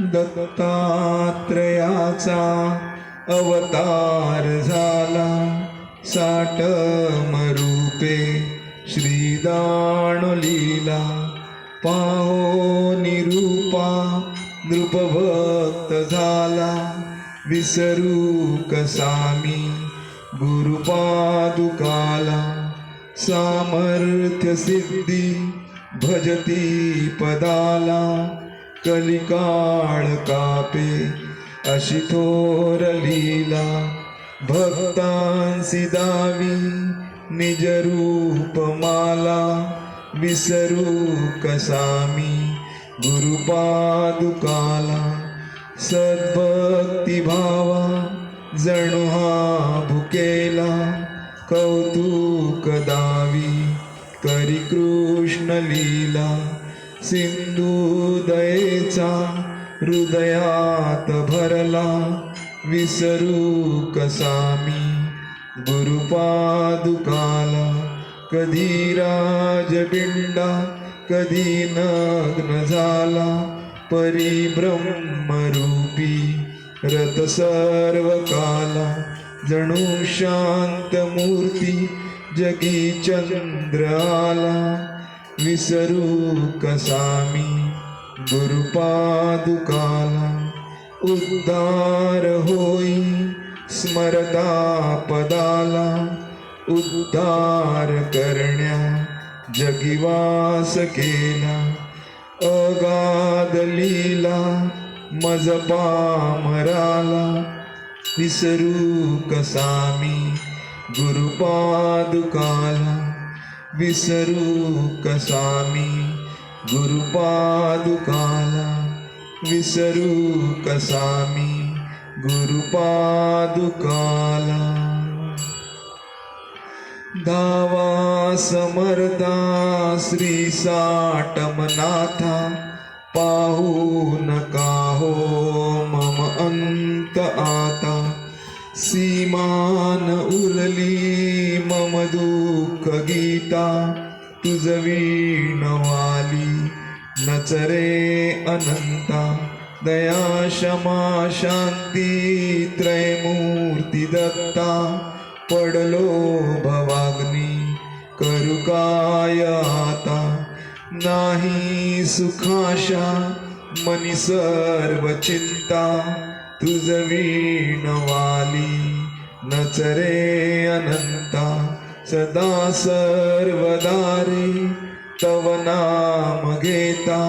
दत्तात्रयाचा अवतार झाला, साटमरूपे श्रीदानलीला. पाहो निरूपा नृपभक्त झाला, विसरू कसा मी गुरुपादुकाला. सामर्थ्य सिद्धी भजती पदाला, कलिकाळ कापे अशी थोर लीला. भक्तांसी दावी निज रूप माला, विसरू कसा मी गुरुपादुकाला. सद्भक्ती भावा जणू हा भुकेला, कौतुक दावी करी कृष्ण लीला. सिंधू दयेचा हृदयात भरला, विसरू कसा मी गुरुपादुकाला. कधी राजपिंडा कधी नग्न झाला, परिब्रह्मरूपी रथ सर्व काला. जणू शांत मूर्ती जगी चंद्र आला, विसरू कसा मी गुरुपादुकाला. उद्धार होई स्मरता पदाला, उद्धार करण्या जगी वास केला. अगाध लीला मज पामराला, विसरू कसा मी गुरुपादुकाला. विसरू कसा मी गुरुपादुकाला, विसरू कसा मी गुरुपादुकाला. धावा समर्था श्री साटमनाथा, पाहू नका हो मम अंत आता. सीमान उरली मम दुःख गीता, तुझ वीणवाली नचरे अनंता. दया क्षमा शांती त्रयमूर्ती दत्ता, पडलो भवाग्नी करू काय आता. नाही सुखाशा मनी सर्व चिंता, तुझ वीणवाली नचरे अनंता. सदा सर्वदारे तव नाम घेता,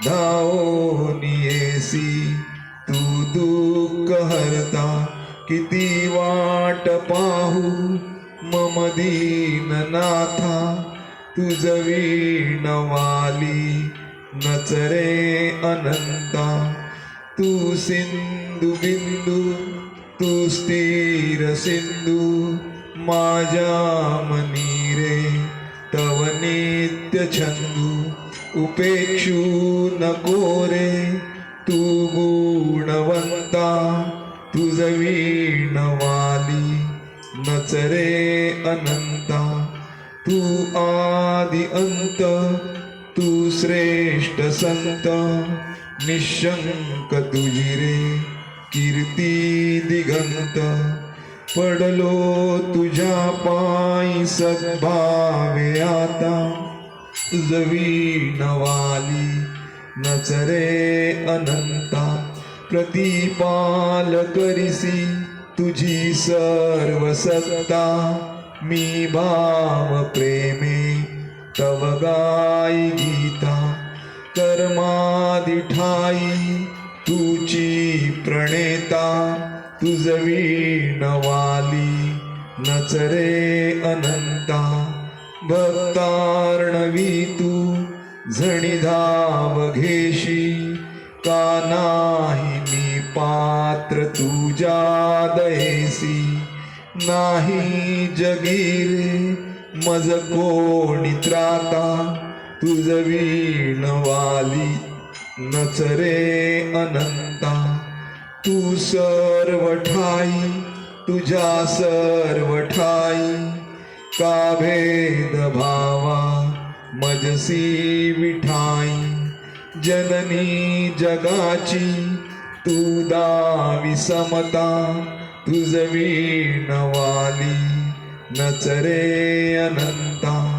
धावून येसी तू दुःख हरता. किती वाट पाहू मम दीननाथा, तुझ वीणवाली नचरे अनंता. तू सिंधू बिंदू तू स्थिर सिंधू, माझ्या मनी रे तव नित्य छंदू. उपेक्षू नको रे तू गुणवंता, तुझ वीणवाली नचरे अनंता. तू आदि अंत तू श्रेष्ठ संत, निशंक तुझी रे कीर्ती दिगंत. पडलो तुझ्या पायी सद्भावे आता, तुझ वीणवाली नचरे अनंता. प्रतिपाल करिसी तुझी सर्व सत्ता, मी भाव प्रेमे तव गाई गीता. कर्मादि ठाई तुची प्रणेता, तुझ वीणवाली नचरे अनंता. भक्तार्णवी तू झणी धाव घेशी, का नाही मी पात्र तुझ्या दयेसी. नाही जगीरे मज कोणी त्राता, तुझ वीणवाली नचरे अनंता. तू सर्व ठाई तुझ्या सर्व ठाई, का भेद भावा मजसी विठाई. जननी जगाची तू दावी समता, तुझ वीणवाली नचरे अनंता.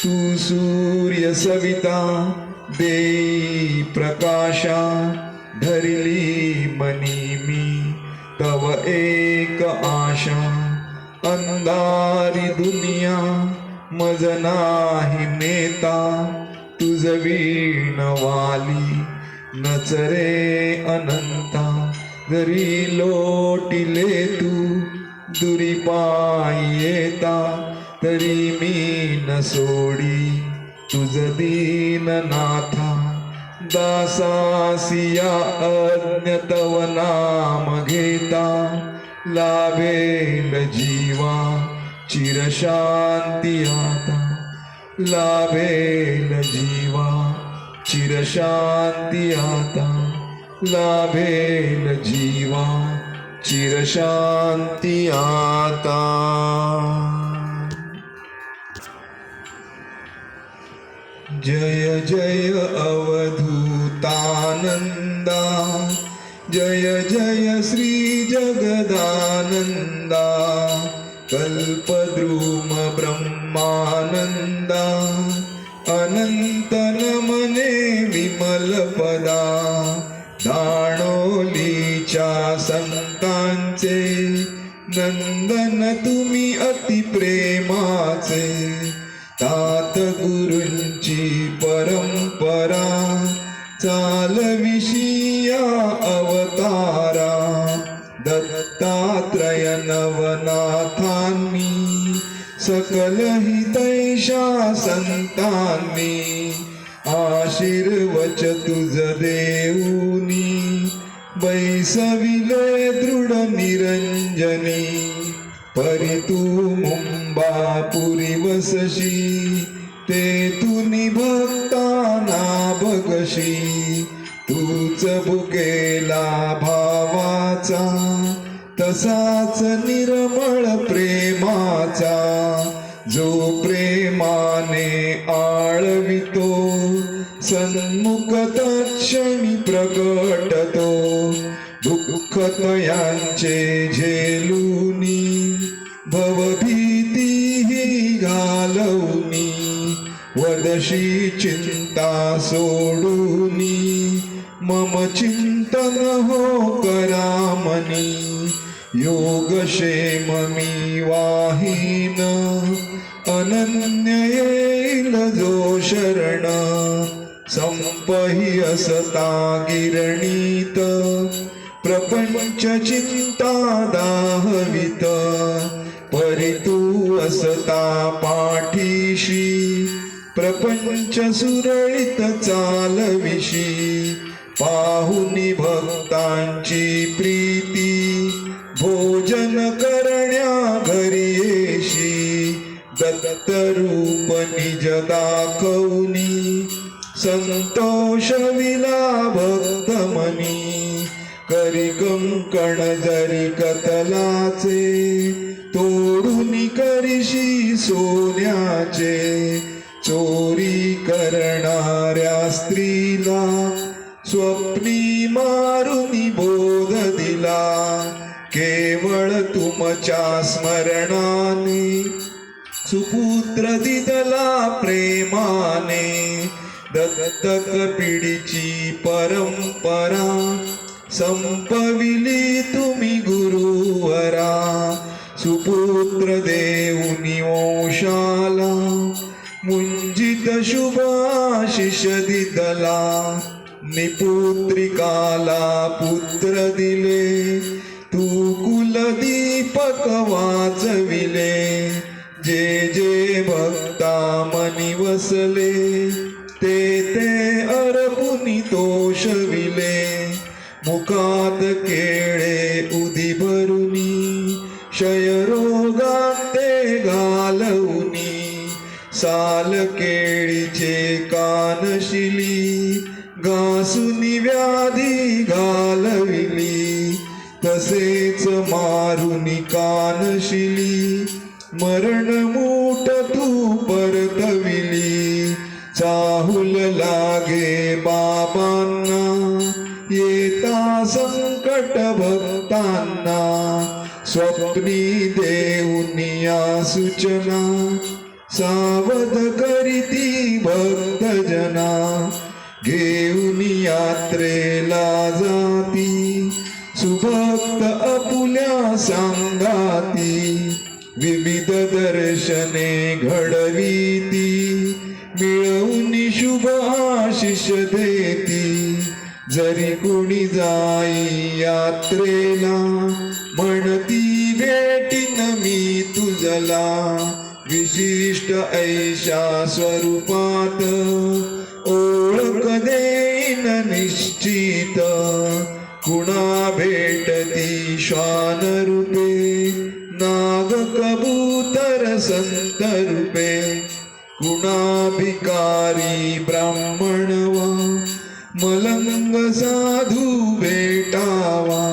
तू सूर्य सविता देई प्रकाशा, धरिली मनी मी तव एक आशा. अंधारी दुनिया मज नाही नेता, तुझ वीणवाली नचरे अनंता. जरी लोटिले तू दुरी पायी येता, तरी मी न सोडी तुझ दीननाथा. दासासिया अज्ञ तव नाम घेता, लाभेल जीवा चिरशांती आता. लाभेल जीवा चिरशांती आता. लाभेल जीवा चिरशांती आता. जय जय अवधूतानंदा, जय जय श्री जगदानंदा. कल्पद्रुम ब्रह्मानंदा, अनंत नमने विमल पदा. दाणोलीच्या संतांचे नंदन तुम्ही अति प्रेमाचे. तात गुरूंची परंपरा, चालविशिया अवतारा. दत्तात्रय नवनाथांनी, सकल हितैषा संतांनी. आशीर्वच तुझ देऊनी, बैसविले दृढ निरंजनी. परी तू मुंबापुरी वसशी, तेथुनी भक्ताना बगशी. तूच बुकेला भावाचा, तसाच निर्मळ प्रेमाचा. जो प्रेमाने आळवितो, सन्मुख तत्क्षणी प्रकटतो. दुःख तयांचे झेलूनी, भवभीतीही घालवनी. वदशी चिंता सोडूनी, मम चिंतन हो करामनी. योगक्षेम मी वाहीन, अनन्य येईल जो शरण. संपही असता गिरणीत, प्रपंच चिंता दाहवित. परी तू असता पाठीशी, प्रपंच सुरळीत चालविशी. पाहुनी भक्तांची प्रीती, भोजन करण्या घरी येशी. दत्त रूप निज दाखवनी, संतोष विला भक्त मनी. करी कंकण जरी कतलाचे, तोडून करीशी सोन्याचे. चोरी करणाऱ्या स्त्रीला, स्वप्नी मारुनी बोध दिला. केवळ तुमच्या स्मरणाने, सुपुत्र दिदला प्रेमाने. दत्तक पिढीची परंपरा, संपविली तुम्ही गुरुवरा. सुपुत्र देऊनी वंशाला, मुंजित शुभाशिष दिदला. निपुत्रिकाला पुत्र दिले, तू कुलदीपक वाचविले. जे जे भक्ता मनी वसले, ते ते अर्पुनी तोषविले. मुखात केळे उदी भरुनी, क्षयरोगांते घालवनी. साल केळीचे कानशिली, घासुनी व्याधी घालविली. तसेच मारुनी कानशिली, मरण मूठ तू परतविली. राहुल लागे बाबांना, येता संकट भक्तांना, स्वप्नी देऊनिया सूचना, सावध करीती भक्तजना, घेऊन यात्रेला जाती, सुभक्त आपुल्या सांगाती, विविध दर्शने घडवीती, मिळवून शुभ आशिष देती, जरी कोणी जाई यात्रेला, म्हणती भेटीन मी तुझला, विशिष्ट ऐशा स्वरूपात, ओळख देईन निश्चित, कुणा भेटती श्वान रूपे, नाग कबूतर संत रूपे, कुणा भिकारी ब्राह्मणवा, मलंग साधू भेटावा,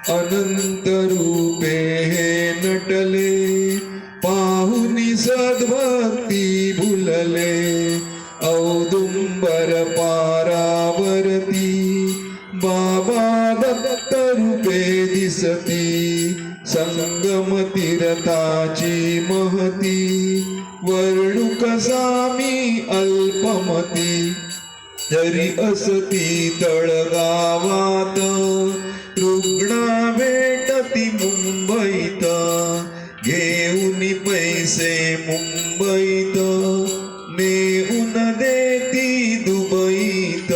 अनंत रूपे हे नटले, पाहुनी सद्भक्ती भुलले, औदुंबर पारावरती, बाबा दत्त रूपे दिसती, संगम तीर्थाची महती, वर्णुक सामी अल्पमती, जरी असती तळगावात, रुग्णा भेटती मुंबईत, घेऊन पैसे मुंबईत, नेऊन देती दुबईत,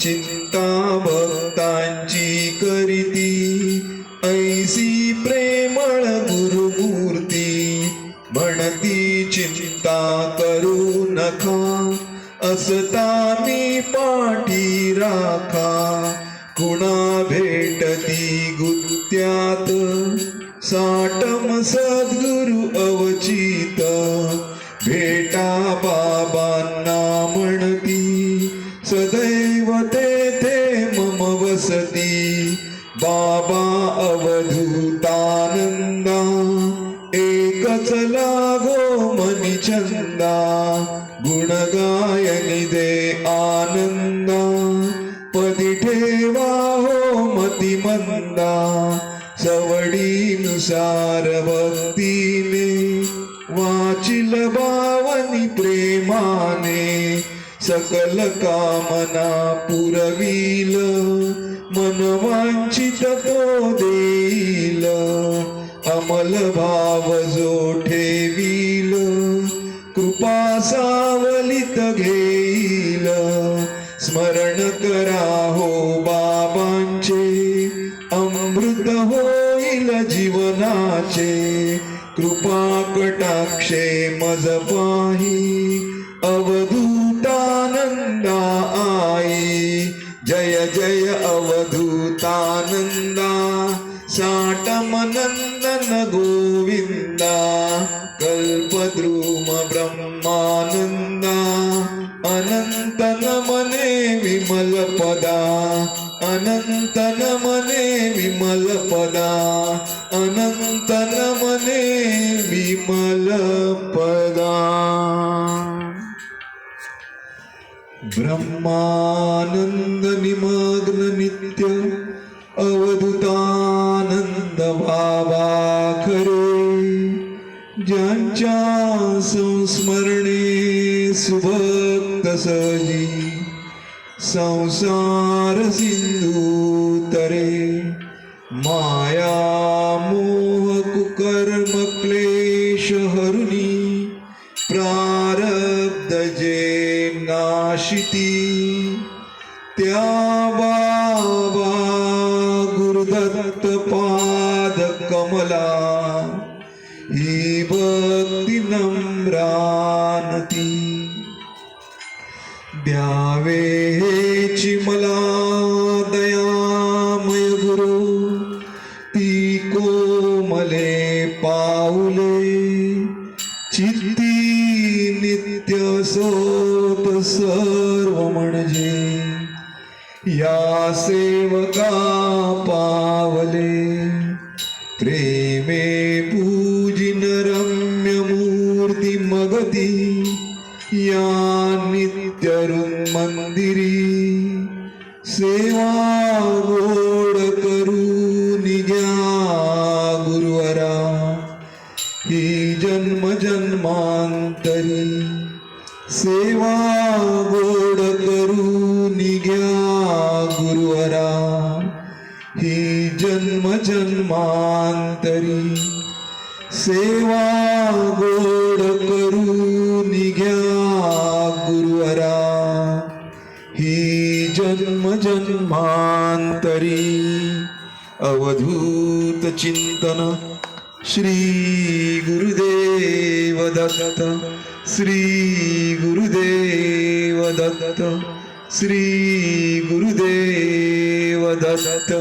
चिंता भक्तांची करीती, ऐसी प्रेमळ गुरुमूर्ती, म्हणती चिंता करू नका, असता मी पाठी राखा, कुणा भेटती गुत्त्यात, साटम सद्गुरु अवचित, भेटा बाबांना म्हणती, सदैव तेथे मम वसती, बाबा अवधूतानंदा, एकच लागो मनी चंदा, गुणगायनी दे आनंदा, पदी ठेवा हो मती मंदा, सवडीनुसार भक्तीने, वाचिल बावनी प्रेमाने, सकल कामना पुरवील, मनवांचित तो देईल, अमल भाव जो ठेवील, कृपा सावलित घेईल, स्मरण करा हो बाबांचे, अमृत होईल जीवनाचे, कृपा कटाक्षे मज पाही, अवधूतानंदा आई, जय जय अवधूतानंदा, साटमनंदन गोविंदा, कल्पद्रुम ब्रह्मानंदा, अनंत नमने विमल पदा, अनंत नमने विमल पदा, अनंत नमने विमल पदा. ब्रह्मानंद निमग्न नित्य, अवधूतानंद भावा खरे, ज्यांच्या संस्मरणे सुभक्त सहजी, संसार सिंधू तरे, माया मोह कुकर्म क्लेश हरुनी, प्रारब्ध जे नाशिती, त्या बाबा गुरुदत्त पाद कमला, ही भक्ती नम्रानती, द्यावे हेची मला दयामय गुरु, ती कोमले पाऊले, चित्ती नित्य सोत सर्व म्हणजे, या सेवका पावले, प्रेमे पूजिन रम्य मूर्ती मगती, या नित्यरुण मंदिरी सेवा गोड करून घ्या गुरुवरा ही जन्म जन्मांतरी सेवा गोड करून घ्या गुरुवरा ही जन्म जन्मांतरी सेवा गोड करून घ्या गुरुवरा ही जन्म जन्मांतरी अवधूत चिंतन श्री गुरुदेव दत्त श्री गुरुदेव दत्त श्री गुरुदेव दत्त.